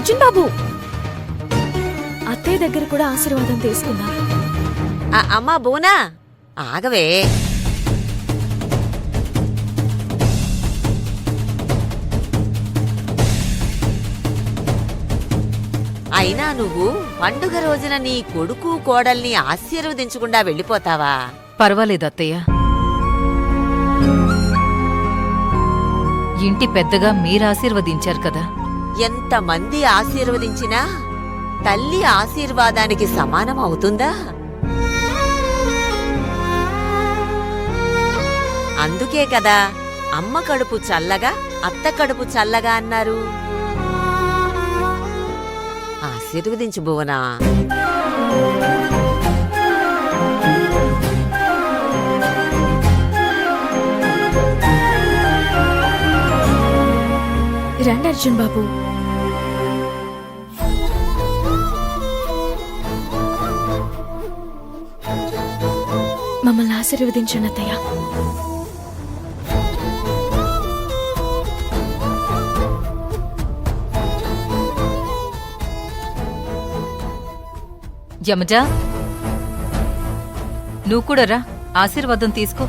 అర్జున్ బాబు, అత్తయ్య దగ్గర కూడా ఆశీర్వాదం తీసుకుందాం. అమ్మా బోనా, ఆగవే. అయినా నువ్వు పండుగ రోజున నీ కొడుకు కోడల్ని ఆశీర్వదించకుండా వెళ్ళిపోతావా? పర్వాలేదు అత్తయ్య. ఇంటి పెద్దగా మీరాశీర్వదించారు కదా. ఎంతమంది ఆశీర్వదించినా తల్లి ఆశీర్వాదానికి సమానం అవుతుందా? అందుకే కదా అమ్మ కడుపు చల్లగా అత్త కడుపు చల్లగా అన్నారు. ఆశీర్వదించు భువనా. రండి అర్జున్ బాబు. మమ్మల్ని ఆశీర్వదించండి అత్తయ్య. యమజా, నువ్వు కూడా రా, ఆశీర్వాదం తీసుకో.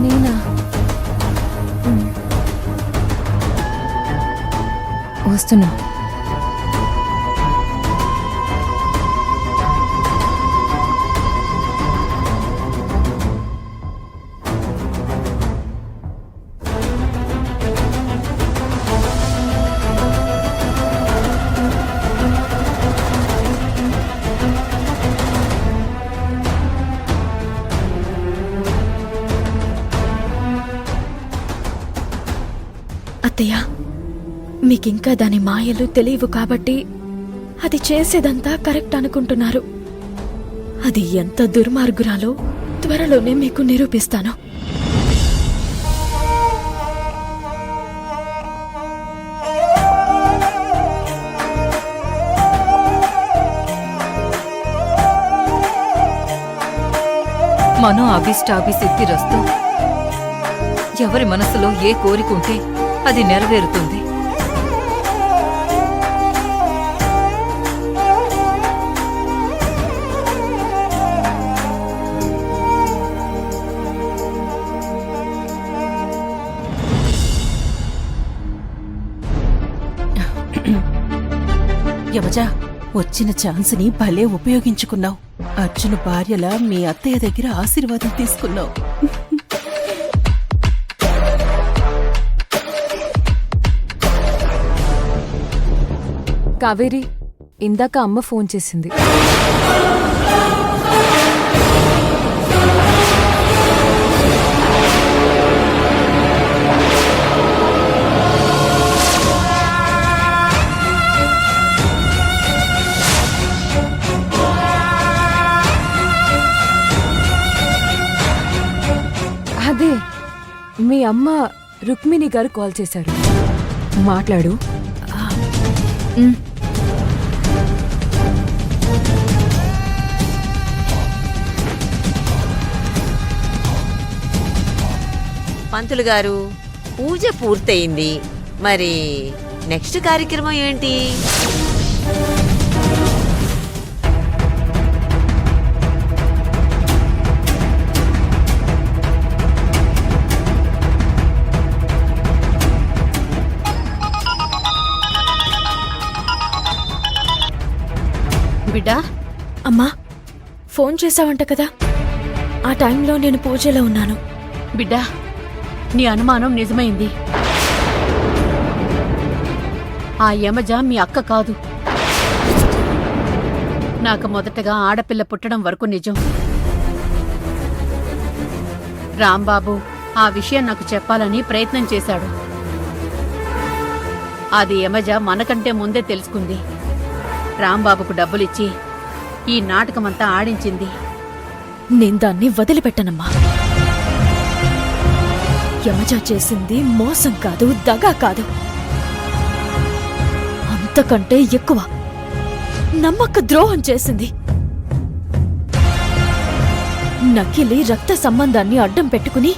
నేనా? వస్తున్నా. అత్తయ్య, మీకింకా దాని మాయలు తెలియవు కాబట్టి అది చేసేదంతా కరెక్ట్ అనుకుంటున్నారు. అది ఎంత దుర్మార్గురాలో త్వరలోనే మీకు నిరూపిస్తాను. మనో అభిష్టాభిసిద్ధిరస్తు. ఎవరి మనసులో ఏ కోరికుంటే అది నెరవేరుతుంది. యమజా, వచ్చిన ఛాన్స్ని భలే ఉపయోగించుకున్నావు. అర్జున్ భార్యలా మీ అత్తయ్య దగ్గర ఆశీర్వాదం తీసుకున్నావు. కావేరి, ఇందాక అమ్మ ఫోన్ చేసింది. అదే మీ అమ్మ రుక్మిణి గారు కాల్ చేశారు. మాట్లాడు. పంతులు గారు, పూజ పూర్తయింది. మరి నెక్స్ట్ కార్యక్రమం ఏంటి? బిడ్డా, అమ్మా, ఫోన్ చేశావంట కదా. ఆ టైంలో నేను పూజలో ఉన్నాను. బిడ్డా, నీ అనుమానం నిజమైంది. ఆ యమజ మీ అక్క కాదు. నాకు మొదటగా ఆడపిల్ల పుట్టడం వరకు నిజం. రాంబాబు ఆ విషయం నాకు చెప్పాలని ప్రయత్నం చేశాడు. అది యమజ మనకంటే ముందే తెలుసుకుంది. రాంబాబుకు డబ్బులిచ్చి ఈ నాటకమంతా ఆడించింది. నేను దాన్ని వదిలిపెట్టనమ్మా. యమజ చేసింది మోసం కాదు, దగా కాదు, అంతకంటే ఎక్కువ నమ్మక ద్రోహం చేసింది. నకిలీ రక్త సంబంధాన్ని అడ్డం పెట్టుకుని